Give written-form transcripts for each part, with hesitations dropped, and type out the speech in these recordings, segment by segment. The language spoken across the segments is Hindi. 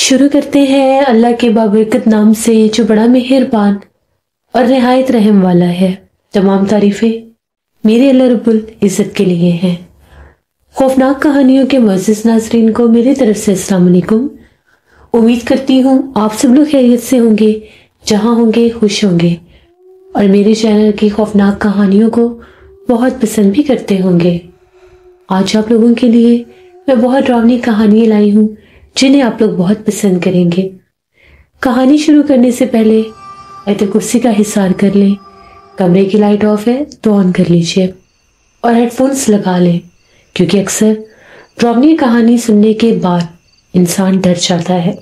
शुरू करते हैं अल्लाह के बाबरकत नाम से जो बड़ा मेहरबान और निहायत रहम वाला है। तमाम तारीफें मेरे अल्लाह रब्बुल इज़्ज़त के लिए हैं। खौफनाक कहानियों के मुअज़्ज़िज़ नाज़रीन को मेरी तरफ से अस्सलाम वालेकुम। उम्मीद करती हूँ आप सब लोग खैरियत से होंगे, जहाँ होंगे खुश होंगे और मेरे चैनल की खौफनाक कहानियों को बहुत पसंद भी करते होंगे। आज आप लोगों के लिए मैं बहुत डरावनी कहानियाँ लाई हूँ जिन्हें आप लोग बहुत पसंद करेंगे। कहानी शुरू करने से पहले आयत कुर्सी का हिसार कर लें। कमरे की लाइट ऑफ है तो ऑन कर लीजिए और हेडफोन्स लगा लें, क्योंकि अक्सर डरावनी कहानी सुनने के बाद इंसान डर जाता है।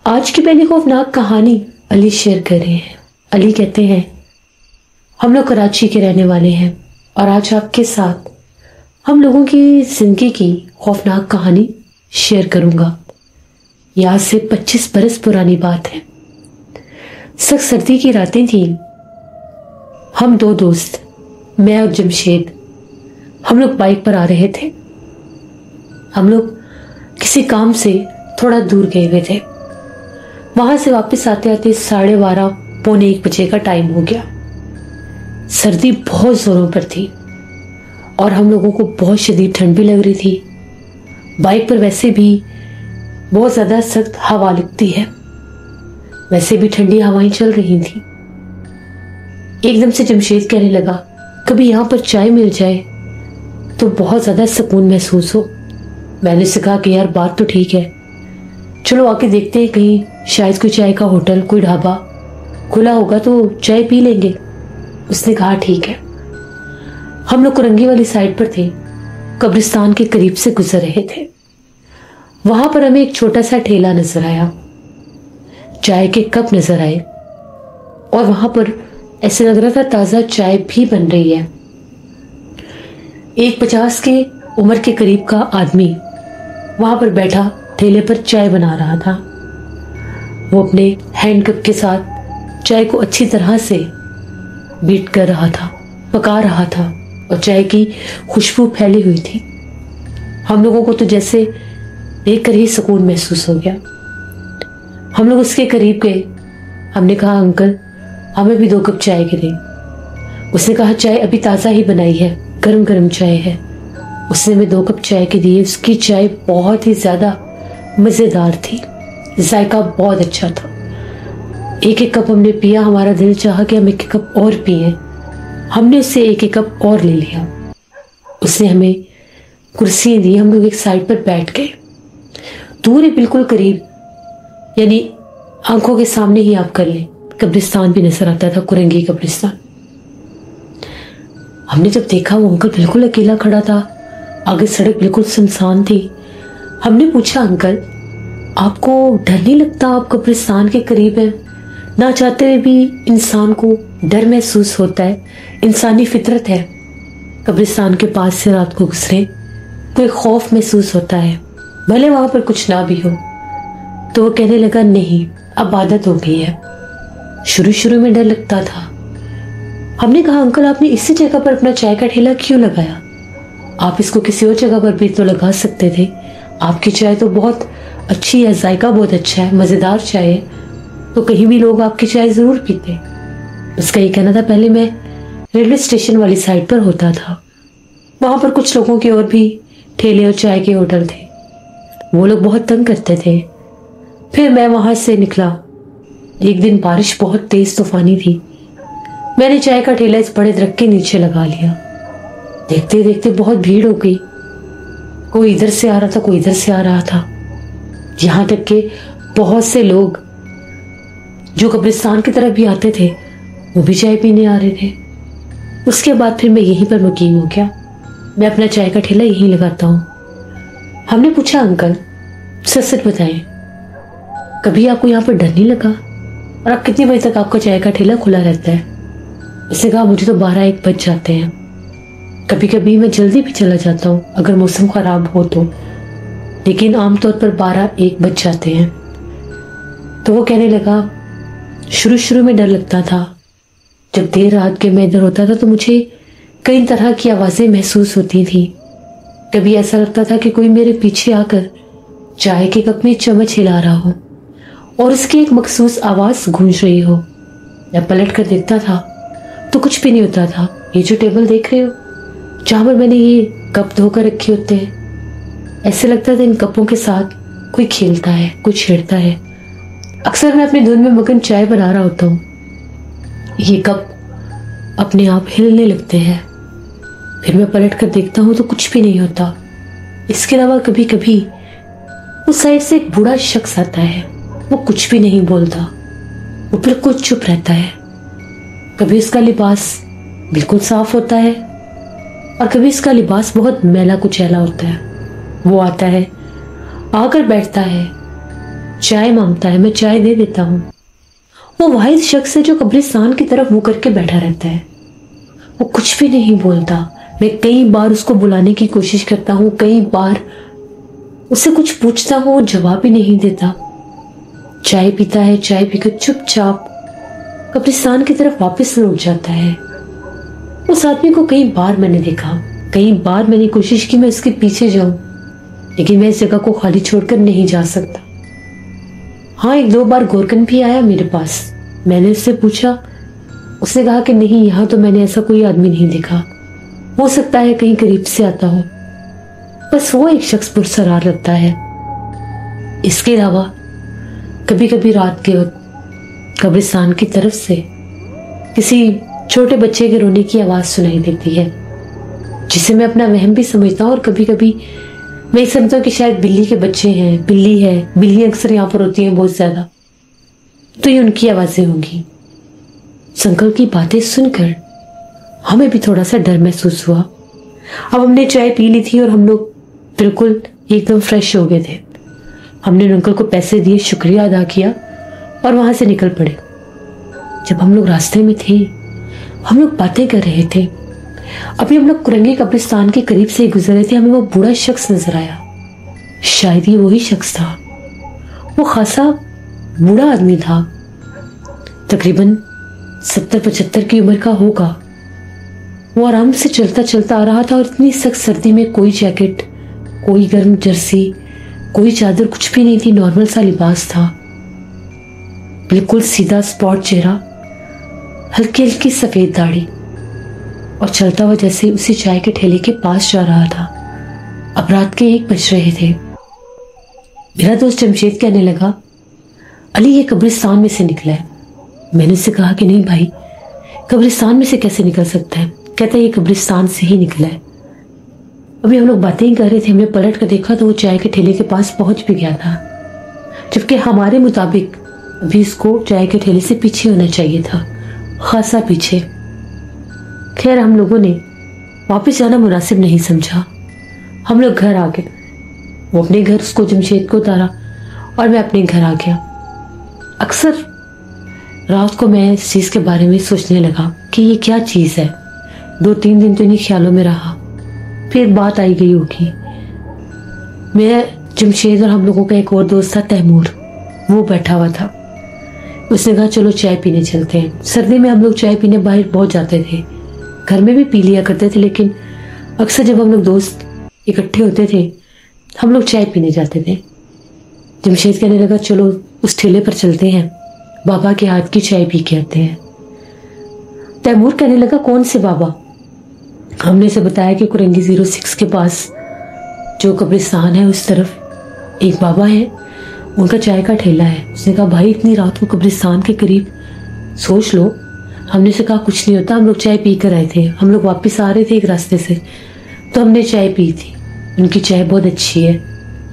आज की पहली खौफनाक कहानी अली शेयर कर रहे हैं। अली कहते हैं, हम लोग कराची के रहने वाले हैं और आज आपके साथ हम लोगों की जिंदगी की खौफनाक कहानी शेयर करूंगा। यह आज से 25 बरस पुरानी बात है। सख्त सर्दी की रातें थीं। हम दो दोस्त, मैं और जमशेद, हम लोग बाइक पर आ रहे थे। हम लोग किसी काम से थोड़ा दूर गए हुए थे। वहां से वापस आते आते 12:30 पौने 1 बजे का टाइम हो गया। सर्दी बहुत जोरों पर थी और हम लोगों को बहुत शदीद ठंड भी लग रही थी। बाइक पर वैसे भी बहुत ज्यादा सख्त हवा लगती है, वैसे भी ठंडी हवाएं चल रही थी। एकदम से जमशेद कहने लगा, कभी यहाँ पर चाय मिल जाए तो बहुत ज्यादा सुकून महसूस हो। मैंने उससे कहा कि यार बात तो ठीक है, चलो आके देखते हैं, कहीं शायद कोई चाय का होटल, कोई ढाबा खुला होगा तो चाय पी लेंगे। उसने कहा ठीक है। हम लोग कुरंगी वाली साइड पर थे, कब्रिस्तान के करीब से गुजर रहे थे। वहां पर हमें एक छोटा सा ठेला नजर आया, चाय के कप नजर आए और वहां पर ऐसे लग रहा था ताजा चाय भी बन रही है। एक 50 के उम्र के करीब का आदमी वहां पर बैठा ठेले पर चाय बना रहा था। वो अपने हैंड कप के साथ चाय को अच्छी तरह से बीट कर रहा था, पका रहा था और चाय की खुशबू फैली हुई थी। हम लोगों को तो जैसे देखकर ही सुकून महसूस हो गया। हम लोग उसके करीब गए। हमने कहा, अंकल हमें भी 2 कप चाय के दें। उसने कहा, चाय अभी ताज़ा ही बनाई है, गरम गरम चाय है। उसने हमें 2 कप चाय के दिए। उसकी चाय बहुत ही ज़्यादा मज़ेदार थी, जायका बहुत अच्छा था। एक एक कप हमने पिया। हमारा दिल चाहा कि हम एक कप और पिए। हमने उससे एक एक कप और ले लिया। उसने हमें कुर्सियाँ दी। हम लोग एक साइड पर बैठ गए। दूर है बिल्कुल करीब, यानी आंखों के सामने ही आप कर लें, कब्रिस्तान भी नजर आता था, कुरंगी कब्रिस्तान। हमने जब देखा वो अंकल बिल्कुल अकेला खड़ा था, आगे सड़क बिल्कुल सुनसान थी। हमने पूछा, अंकल आपको डर नहीं लगता? आप कब्रिस्तान के करीब हैं, ना चाहते हुए भी इंसान को डर महसूस होता है, इंसानी फितरत है। कब्रिस्तान के पास से रात को गुजरे कोई खौफ महसूस होता है, भले वहां पर कुछ ना भी हो। तो वो कहने लगा, नहीं अब आदत हो गई है, शुरू शुरू में डर लगता था। हमने कहा, अंकल आपने इसी जगह पर अपना चाय का ठेला क्यों लगाया? आप इसको किसी और जगह पर भी तो लगा सकते थे। आपकी चाय तो बहुत अच्छी है, जायका बहुत अच्छा है, मजेदार चाय है, तो कहीं भी लोग आपकी चाय जरूर पीते। उसका ये कहना था, पहले मैं रेलवे स्टेशन वाली साइड पर होता था, वहां पर कुछ लोगों के और भी ठेले और चाय के होटल थे, वो लोग बहुत तंग करते थे। फिर मैं वहां से निकला। एक दिन बारिश बहुत तेज तूफानी थी। मैंने चाय का ठेला इस बड़े दरख्त के नीचे लगा लिया। देखते देखते बहुत भीड़ हो गई। कोई इधर से आ रहा था, कोई इधर से आ रहा था, यहां तक कि बहुत से लोग जो कब्रिस्तान की तरफ भी आते थे वो भी चाय पीने आ रहे थे। उसके बाद फिर मैं यहीं पर मुकीम हो गया। मैं अपना चाय का ठेला यहीं लगाता हूँ। हमने पूछा, अंकल सच सच बताएं, कभी आपको यहाँ पर डर नहीं लगा? और आप कितनी बजे तक आपका चाय का ठेला खुला रहता है? उसने कहा, मुझे तो 12-1 बज जाते हैं। कभी कभी मैं जल्दी भी चला जाता हूँ अगर मौसम खराब हो तो, लेकिन आमतौर पर 12-1 बज जाते हैं। तो वो कहने लगा, शुरू शुरू में डर लगता था। जब देर रात के मैं इधर होता था तो मुझे कई तरह की आवाजें महसूस होती थी। कभी ऐसा लगता था कि कोई मेरे पीछे आकर चाय के कप में चम्मच हिला रहा हो और उसकी एक मखसूस आवाज गूंज रही हो। मैं पलट कर देखता था तो कुछ भी नहीं होता था। ये जो टेबल देख रहे हो, जहां पर मैंने ये कप धोकर रखे होते हैं, ऐसे लगता था इन कपों के साथ कोई खेलता है, कोई छेड़ता है। अक्सर मैं अपनी धुन में मगन चाय बना रहा होता हूँ, ये कप अपने आप हिलने लगते हैं। फिर मैं पलट कर देखता हूँ तो कुछ भी नहीं होता। इसके अलावा कभी कभी उस साइड से एक बूढ़ा शख्स आता है। वो कुछ भी नहीं बोलता, वो बिल्कुल चुप रहता है। कभी उसका लिबास बिल्कुल साफ होता है और कभी उसका लिबास बहुत मैला कुचैला होता है। वो आता है, आकर बैठता है, चाय मांगता है, मैं चाय दे देता हूँ। वो वाहिद शख्स है जो कब्रिस्तान की तरफ मुंह करके बैठा रहता है। वो कुछ भी नहीं बोलता। मैं कई बार उसको बुलाने की कोशिश करता हूँ, कई बार उससे कुछ पूछता हूँ, वो जवाब ही नहीं देता। चाय पीता है, चाय पीकर चुपचाप कब्रिस्तान की तरफ वापस लौट जाता है। उस आदमी को कई बार मैंने देखा, कई बार मैंने कोशिश की मैं उसके पीछे जाऊं, लेकिन मैं इस जगह को खाली छोड़कर नहीं जा सकता। हाँ, एक दो बार गोरकन भी आया मेरे पास। मैंने उससे पूछा, उसने कहा कि नहीं, यहाँ तो मैंने ऐसा कोई आदमी नहीं देखा, हो सकता है कहीं करीब से आता हो। बस वो एक शख्स पुरसरार लगता है। इसके अलावा कभी कभी रात के वक्त कब्रिस्तान की तरफ से किसी छोटे बच्चे के रोने की आवाज सुनाई देती है, जिसे मैं अपना वहम भी समझता हूँ। और कभी कभी मैं समझता हूँ कि शायद बिल्ली के बच्चे हैं, बिल्ली है, बिल्लियां अक्सर यहाँ पर होती हैं बहुत ज्यादा, तो ये उनकी आवाजें होंगी। संकल की बातें सुनकर हमें भी थोड़ा सा डर महसूस हुआ। अब हमने चाय पी ली थी और हम लोग बिल्कुल एकदम फ्रेश हो गए थे। हमने अंकल को पैसे दिए, शुक्रिया अदा किया और वहां से निकल पड़े। जब हम लोग रास्ते में थे, हम लोग बातें कर रहे थे। अभी हम लोग कुरंगी कब्रिस्तान के करीब से गुजर रहे थे, हमें वो बूढ़ा शख्स नजर आया। शायद ये वही शख्स था। वो खासा बूढ़ा आदमी था, तकरीबन 70-75 की उम्र का होगा। वो आराम से चलता चलता आ रहा था और इतनी सख्त सर्दी में कोई जैकेट, कोई गर्म जर्सी, कोई चादर, कुछ भी नहीं थी। नॉर्मल सा लिबास था, बिल्कुल सीधा स्पॉट चेहरा, हल्की हल्की सफेद दाढ़ी, और चलता हुआ जैसे उसी चाय के ठेले के पास जा रहा था। अब रात के 1 बज रहे थे। मेरा दोस्त जमशेद कहने लगा, अली ये कब्रिस्तान में से निकला है। मैंने उससे कहा कि नहीं भाई, कब्रिस्तान में से कैसे निकल सकता है? कहता है ये कब्रिस्तान से ही निकला है। अभी हम लोग बातें ही कर रहे थे, हमने पलट कर देखा तो वो चाय के ठेले के पास पहुंच भी गया था, जबकि हमारे मुताबिक अभी इसको चाय के ठेले से पीछे होना चाहिए था, खासा पीछे। खैर, हम लोगों ने वापस जाना मुनासिब नहीं समझा। हम लोग घर आ गए। वो अपने घर, उसको जमशेद को उतारा और मैं अपने घर आ गया। अक्सर रात को मैं इस चीज के बारे में सोचने लगा कि ये क्या चीज है। 2-3 दिन तो इन्हीं ख्यालों में रहा, फिर बात आई गई होगी। मैं, जमशेद और हम लोगों का एक और दोस्त था तैमूर, वो बैठा हुआ था। उसने कहा चलो चाय पीने चलते हैं। सर्दी में हम लोग चाय पीने बाहर बहुत जाते थे, घर में भी पी लिया करते थे, लेकिन अक्सर जब हम लोग दोस्त इकट्ठे होते थे हम लोग चाय पीने जाते थे। जमशेद कहने लगा चलो उस ठेले पर चलते हैं, बाबा के हाथ की चाय पी के आते हैं। तैमूर कहने लगा कौन से बाबा? हमने से बताया कि कुरंगी 06 के पास जो कब्रिस्तान है उस तरफ एक बाबा है, उनका चाय का ठेला है। उसने कहा भाई इतनी रात को कब्रिस्तान के करीब, सोच लो। हमने से कहा कुछ नहीं होता, हम लोग चाय पी कर आए थे, हम लोग वापस आ रहे थे एक रास्ते से, तो हमने चाय पी थी। उनकी चाय बहुत अच्छी है,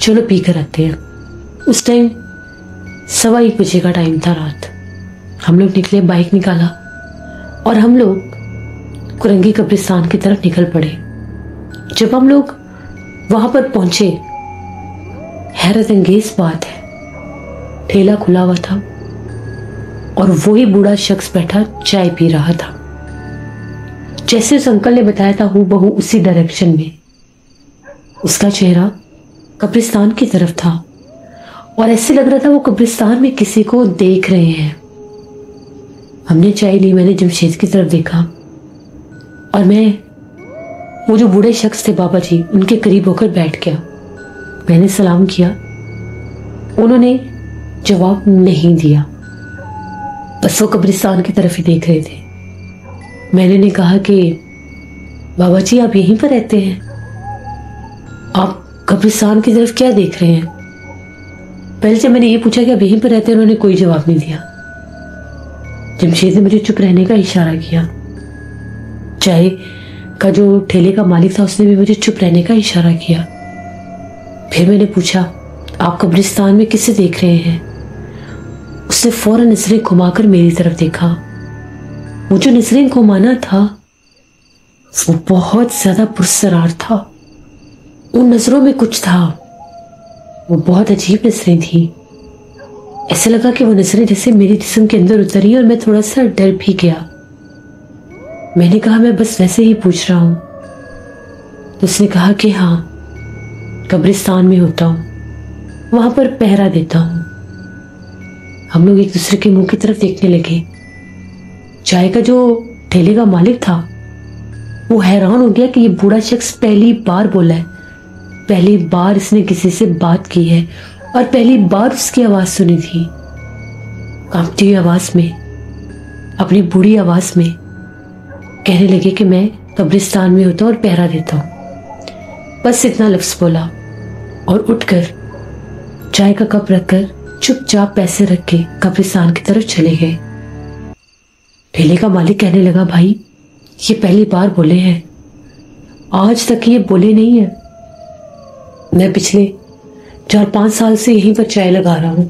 चलो पी कर आते हैं। उस टाइम 1:15 बजे का टाइम था रात। हम लोग निकले, बाइक निकाला और हम लोग कुरंगी कब्रिस्तान की तरफ निकल पड़े। जब हम लोग वहां पर पहुंचे, हैरत अंगेज बात है, ठेला खुला हुआ था और वही बूढ़ा शख्स बैठा चाय पी रहा था। जैसे उस अंकल ने बताया था हूबहू उसी डायरेक्शन में। उसका चेहरा कब्रिस्तान की तरफ था और ऐसे लग रहा था वो कब्रिस्तान में किसी को देख रहे हैं। हमने चाय ली, मैंने जमशेद की तरफ देखा और मैं वो जो बूढ़े शख्स थे बाबा जी, उनके करीब होकर बैठ गया। मैंने सलाम किया, उन्होंने जवाब नहीं दिया, बस वो कब्रिस्तान की तरफ ही देख रहे थे। मैंने उन्हें कहा कि बाबा जी आप यहीं पर रहते हैं, आप कब्रिस्तान की तरफ क्या देख रहे हैं? पहले जब मैंने ये पूछा कि आप यहीं पर रहते हैं, उन्होंने कोई जवाब नहीं दिया। जमशेद ने मुझे चुप रहने का इशारा किया। चाय का जो ठेले का मालिक था उसने भी मुझे चुप रहने का इशारा किया। फिर मैंने पूछा आप कब्रिस्तान में किसे देख रहे हैं? उसने फौरन नजरें घुमाकर मेरी तरफ देखा। वो जो नजरें घुमाना था वो बहुत ज्यादा पुरस्कार था। उन नजरों में कुछ था, वो बहुत अजीब नजरें थी। ऐसा लगा कि वो नजरें जैसे मेरे जिस्म के अंदर उतरी और मैं थोड़ा सा डर भी गया। मैंने कहा मैं बस वैसे ही पूछ रहा हूं। तो उसने कहा कि हाँ, कब्रिस्तान में होता हूं, वहां पर पहरा देता हूं। हम लोग एक दूसरे के मुंह की तरफ देखने लगे। चाय का जो ठेले का मालिक था वो हैरान हो गया कि ये बूढ़ा शख्स पहली बार बोला है, पहली बार इसने किसी से बात की है और पहली बार उसकी आवाज सुनी थी। कांपती हुई आवाज में, अपनी बूढ़ी आवाज में कहने लगे कि मैं कब्रिस्तान में होता हूं और पहरा देता हूं। बस इतना लफ्ज बोला और उठकर चाय का कप रखकर चुपचाप पैसे रख के कब्रिस्तान की तरफ चले गए। ठेले का मालिक कहने लगा भाई ये पहली बार बोले हैं, आज तक ये बोले नहीं है। मैं पिछले 4-5 साल से यहीं पर चाय लगा रहा हूं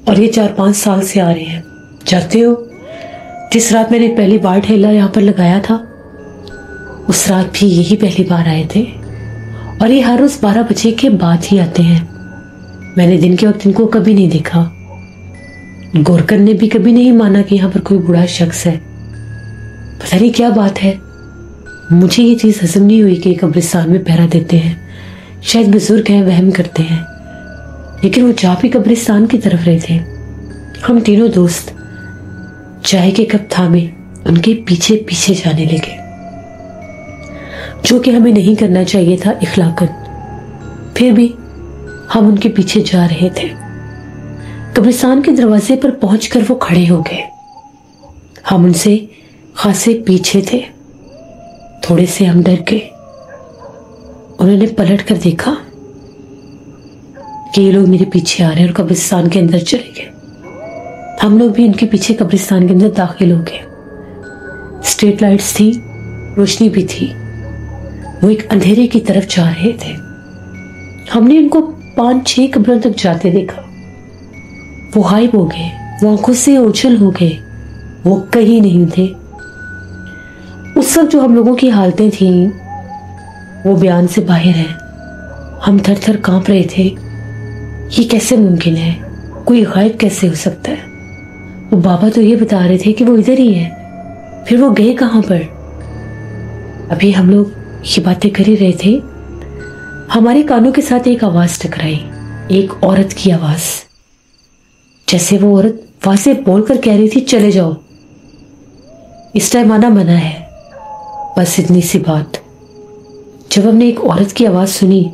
और ये 4-5 साल से आ रहे हैं। जानते हो जिस रात मैंने पहली बार ठेला यहां पर लगाया था उस रात भी यही पहली बार आए थे और ये हर रोज 12 बजे के बाद ही आते हैं। मैंने दिन के वक्त इनको कभी नहीं देखा। गोरकन ने भी कभी नहीं माना कि यहाँ पर कोई बूढ़ा शख्स है। पता नहीं क्या बात है, मुझे ये चीज हजम नहीं हुई कि कब्रिस्तान में पहरा देते हैं। शायद बुजुर्ग हैं, वहम करते हैं, लेकिन वो जा भी कब्रिस्तान की तरफ रहे थे। हम तीनों दोस्त चाय के कप थामे उनके पीछे पीछे जाने लगे, जो कि हमें नहीं करना चाहिए था इखलाकन। फिर भी हम उनके पीछे जा रहे थे। कब्रिस्तान के दरवाजे पर पहुंचकर वो खड़े हो गए। हम उनसे खासे पीछे थे। थोड़े से हम डर गए। उन्होंने पलट कर देखा कि ये लोग मेरे पीछे आ रहे हैं और कब्रिस्तान के अंदर चले गए। हम लोग भी इनके पीछे कब्रिस्तान के अंदर दाखिल हो गए। स्ट्रीट लाइट्स थी, रोशनी भी थी। वो एक अंधेरे की तरफ जा रहे थे। हमने इनको 5-6 कब्रों तक जाते देखा। वो गायब हो गए, वो आंखों से ओझल हो गए, वो कहीं नहीं थे। उस वक्त जो हम लोगों की हालतें थी वो बयान से बाहर है। हम थर थर कांप रहे थे। ये कैसे मुमकिन है, कोई गायब कैसे हो सकता है? वो बाबा तो ये बता रहे थे कि वो इधर ही है, फिर वो गए कहां पर? अभी हम लोग ये बातें कर ही रहे थे, हमारे कानों के साथ एक आवाज टकराई, एक औरत की आवाज। जैसे वो औरत वहां से बोलकर कह रही थी चले जाओ, इस टाइम आना मना है। बस इतनी सी बात। जब हमने एक औरत की आवाज सुनी,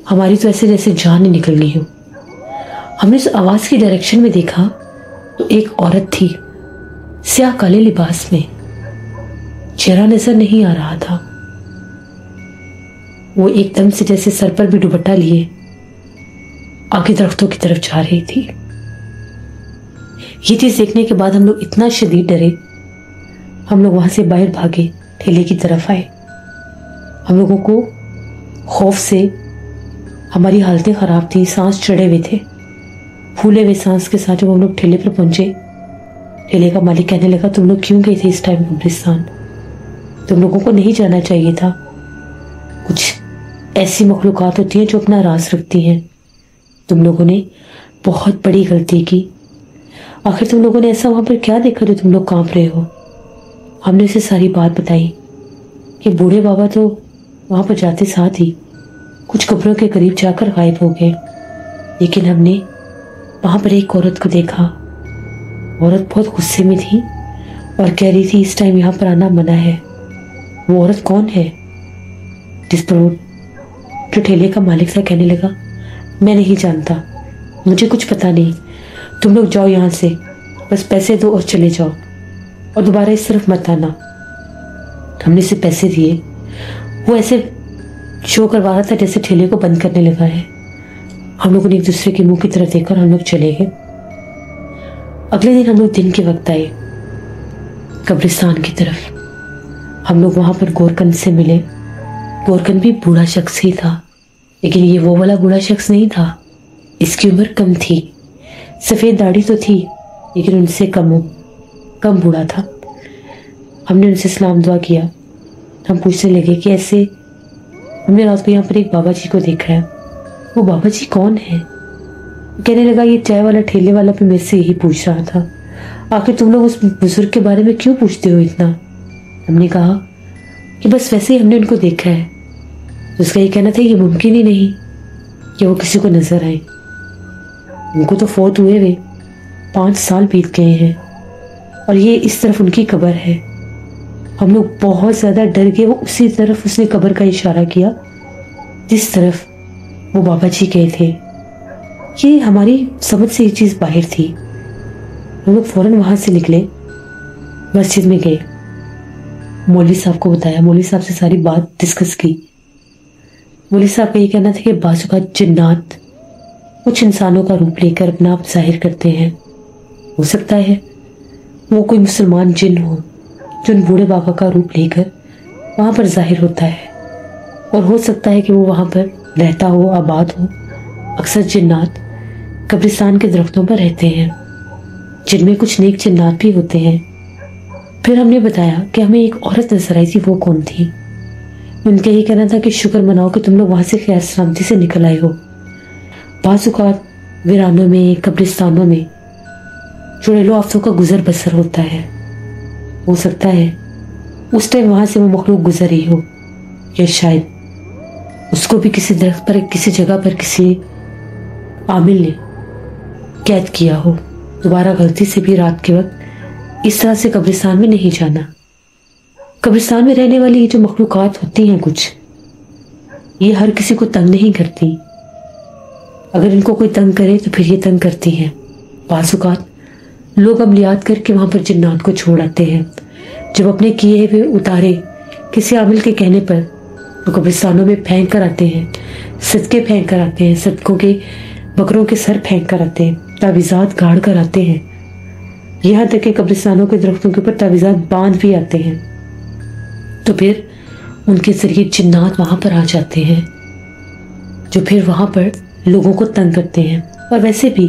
हमारी तो ऐसे जैसे जान ही निकल गई हो। हमने उस आवाज की डायरेक्शन में देखा तो एक औरत थी, स्याह काले लिबास में। चेहरा नजर नहीं आ रहा था। वो एकदम से जैसे सर पर भी दुपट्टा लिए आगे दरख्तों की तरफ जा रही थी। ये चीज देखने के बाद हम लोग इतना शदीद डरे, हम लोग वहां से बाहर भागे, ठेले की तरफ आए। हम लोगों को खौफ से हमारी हालतें खराब थी, सांस चढ़े हुए थे। फूले हुए सांस के साथ जब हम लोग ठेले पर पहुंचे, ठेले का मालिक कहने लगा तुम लोग क्यों गए थे इस टाइम कब्रिस्तान? तुम लोगों को नहीं जाना चाहिए था। कुछ ऐसी मखलूकात होती हैं जो अपना राज रखती हैं। तुम लोगों ने बहुत बड़ी गलती की। आखिर तुम लोगों ने ऐसा वहां पर क्या देखा जो तुम लोग कांप रहे हो? हमने उसे सारी बात बताई कि बूढ़े बाबा तो वहां पर जाते साथ ही कुछ कब्रों के करीब जाकर गायब हो गए, लेकिन हमने वहां पर एक औरत को देखा। औरत बहुत गुस्से में थी और कह रही थी इस टाइम यहाँ पर आना मना है। वो औरत कौन है? जिस पर जो ठेले का मालिक था कहने लगा मैं नहीं जानता, मुझे कुछ पता नहीं, तुम लोग जाओ यहाँ से, बस पैसे दो और चले जाओ, और दोबारा इस तरफ मत आना। हमने इसे पैसे दिए, वो ऐसे शो करवा रहा था जैसे ठेले को बंद करने लगा है। हम लोगों ने एक दूसरे के मुंह की तरफ देखकर हम लोग चले गए। अगले दिन हम लोग दिन के वक्त आए कब्रिस्तान की तरफ। हम लोग वहां पर गोरकन से मिले। गोरकन भी बूढ़ा शख्स ही था, लेकिन ये वो वाला बूढ़ा शख्स नहीं था। इसकी उम्र कम थी, सफ़ेद दाढ़ी तो थी लेकिन उनसे कम बूढ़ा था। हमने उनसे सलाम दुआ किया। हम पूछने लगे कि ऐसे हमने रात को यहाँ पर एक बाबा जी को देखा है, वो बाबा जी कौन है? कहने लगा ये चाय वाला ठेले वाला भी मेरे से यही पूछ रहा था, आखिर तुम लोग उस बुजुर्ग के बारे में क्यों पूछते हो इतना? हमने कहा कि बस वैसे ही हमने उनको देखा है। तो उसका ये कहना था ये मुमकिन ही नहीं कि वो किसी को नजर आए। उनको तो फौत हुए 5 साल बीत गए हैं और ये इस तरफ उनकी कब्र है। हम लोग बहुत ज़्यादा डर गए। वो उसी तरफ उसने कब्र का इशारा किया जिस तरफ वो बाबा जी गए थे। ये हमारी समझ से ये चीज़ बाहर थी। हम लोग फौरन वहाँ से निकले, मस्जिद में गए, मौलवी साहब को बताया, मौलवी साहब से सारी बात डिस्कस की। मौलवी साहब का ये कहना था कि बाजू का जिन्नात कुछ इंसानों का रूप लेकर अपना आप जाहिर करते हैं। हो सकता है वो कोई मुसलमान जिन हो जो उन बूढ़े बाबा का रूप लेकर वहाँ पर जाहिर होता है, और हो सकता है कि वो वहाँ पर रहता हो, आबाद हो। अक्सर जिन्नात कब्रिस्तान के दरख्तों पर रहते हैं, जिनमें कुछ नेक जिन्नात भी होते हैं। फिर हमने बताया कि हमें एक औरत नजर आई थी, वो कौन थी? उनका ये कहना था कि शुक्र मनाओ कि तुम लोग वहाँ से खैर सलामती से निकल आए हो। बाज़-औक़ात वीरानों में, कब्रिस्तानों में चुड़ैलों आफ़तों का गुजर बसर होता है। हो सकता है उस टाइम वहाँ से वो मखलूक गुजर ही हो, या शायद उसको भी किसी दरख्त पर, किसी जगह पर किसी आमिल ने कैद किया हो। दोबारा गलती से भी रात के वक्त इस तरह से कब्रिस्तान में नहीं जाना। कब्रिस्तान में रहने वाली ये जो मखलूक़ात होती हैं कुछ, ये हर किसी को तंग नहीं करती। अगर इनको कोई तंग करे तो फिर ये तंग करती हैं। बाज़-औक़ात लोग अमलियात करके वहाँ पर जिन्नात को छोड़ आते हैं। जब अपने किए हुए उतारे किसी आमिल के कहने पर तो कब्रिस्तानों में फेंक कर आते हैं, सदके फेंक कर आते हैं, सदकों के बकरों के सर फेंक कर आते हैं, तावीज़ात गाड़ कर आते हैं। यहाँ तक कि कब्रिस्तानों के दरख्तों के ऊपर तावीज़ात बांध भी आते हैं। तो फिर उनके जरिए जिन्नात वहाँ पर आ जाते हैं, जो फिर वहाँ पर लोगों को तंग करते हैं। और वैसे भी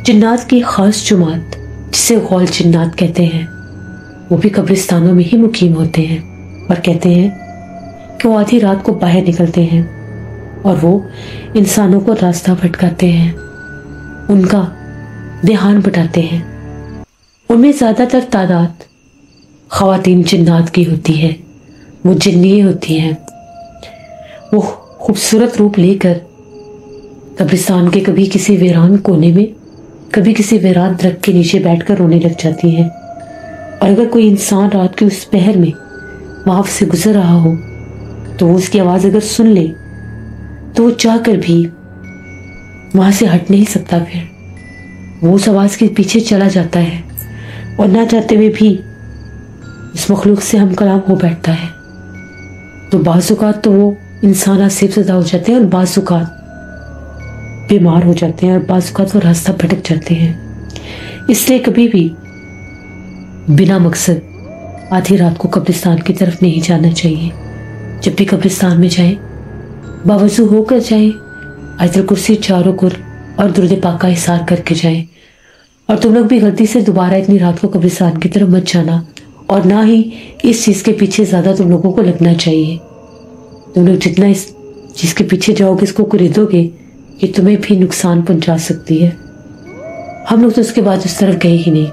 जिन्नात की खास जमात, जिसे गौल जिन्नात कहते हैं, वो भी कब्रिस्तानों में ही मुकीम होते हैं। और कहते हैं कि वो आधी रात को बाहर निकलते हैं और वो इंसानों को रास्ता भटकाते हैं, उनका ध्यान बटाते हैं। उनमें ज़्यादातर तादाद ख़वातीन जिन्नात की होती है, वो जिन्निये होती हैं। वो खूबसूरत रूप लेकर कब्रिस्तान के कभी किसी वीरान कोने में, कभी किसी वीरान दरख्त के नीचे बैठकर रोने लग जाती हैं। और अगर कोई इंसान रात के उस पहर में वहाँ से गुजर रहा हो तो वो उसकी आवाज़ अगर सुन ले तो वो चाहकर भी वहाँ से हट नहीं सकता। फिर वो उस आवाज़ के पीछे चला जाता है और ना चाहते हुए भी इस मखलूक से हम कलाम हो बैठता है। तो बाज़-औक़ात तो वो इंसान आसिफ़ हो जाते हैं और बाज़-औक़ात बीमार हो जाते हैं और बाज़-औक़ात वो रास्ता भटक जाते हैं। इसलिए कभी भी बिना मकसद आधी रात को कब्रिस्तान की तरफ नहीं जाना चाहिए। जब भी कब्रिस्तान में जाएं, बावजू होकर जाएं, आयतुल कुर्सी चारों कुर और दुरूद पाक का इशार करके जाएं। और तुम लोग भी गलती से दोबारा इतनी रात को कब्रिस्तान की तरफ मत जाना, और ना ही इस चीज़ के पीछे ज़्यादा तुम लोगों को लगना चाहिए। तुम लोग जितना इस चीज़ के पीछे जाओगे, इसको खरीदोगे, ये तुम्हें भी नुकसान पहुंचा सकती है। हम लोग तो उसके बाद उस तरफ गए ही नहीं।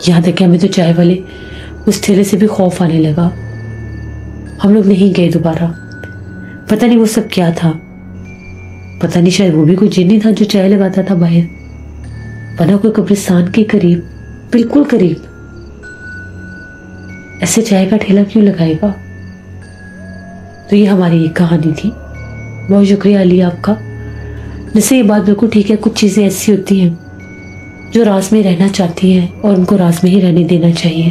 यहाँ तक कि हमें तो चाय वाले उस ठेले से भी खौफ आने लगा। हम लोग नहीं गए दोबारा। पता नहीं वो सब क्या था, पता नहीं शायद वो भी कोई जिन्नी था जो चाय लगाता था बाहर, बना कोई कब्रिस्तान के करीब, बिल्कुल करीब ऐसे चाय का ठेला क्यों लगाएगा। तो ये हमारी एक कहानी थी। बहुत शुक्रिया अली आपका। जैसे ये बात बिल्कुल ठीक है, कुछ चीज़ें ऐसी होती हैं जो राज में रहना चाहती हैं और उनको राज में ही रहने देना चाहिए।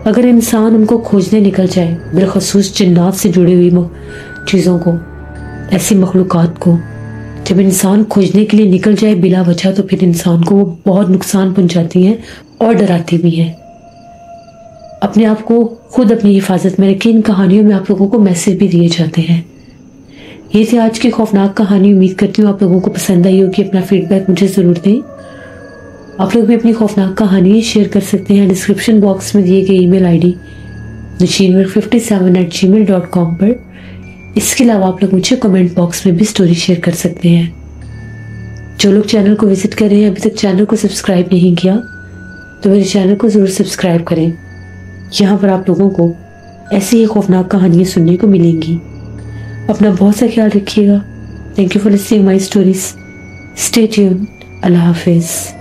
अगर इंसान उनको खोजने निकल जाए, बिलखसूस जिन्नात से जुड़ी हुई चीज़ों को, ऐसी मखलूक़ात को, जब इंसान खोजने के लिए निकल जाए बिला वजह, तो फिर इंसान को वो बहुत नुकसान पहुंचाती हैं और डराती भी हैं। अपने आप को खुद अपनी हिफाजत में रखें। इन कहानियों में आप लोगों को मैसेज भी दिए जाते हैं। ये थी आज की खौफनाक कहानी। उम्मीद करती हूँ आप लोगों को पसंद आई होगी। अपना फीडबैक मुझे ज़रूर दें। आप लोग भी अपनी खौफनाक कहानी शेयर कर सकते हैं डिस्क्रिप्शन बॉक्स में दिए गए ईमेल आईडी nasheenwork57@gmail.com पर। इसके अलावा आप लोग मुझे कमेंट बॉक्स में भी स्टोरी शेयर कर सकते हैं। जो लोग चैनल को विजिट कर रहे हैं, अभी तक चैनल को सब्सक्राइब नहीं किया, तो मेरे चैनल को ज़रूर सब्सक्राइब करें। यहाँ पर आप लोगों को ऐसी ही खौफनाक कहानियाँ सुनने को मिलेंगी। अपना बहुत सा ख्याल रखिएगा। Thank you for listening my stories. Stay tuned. अल्लाह हाफिज़।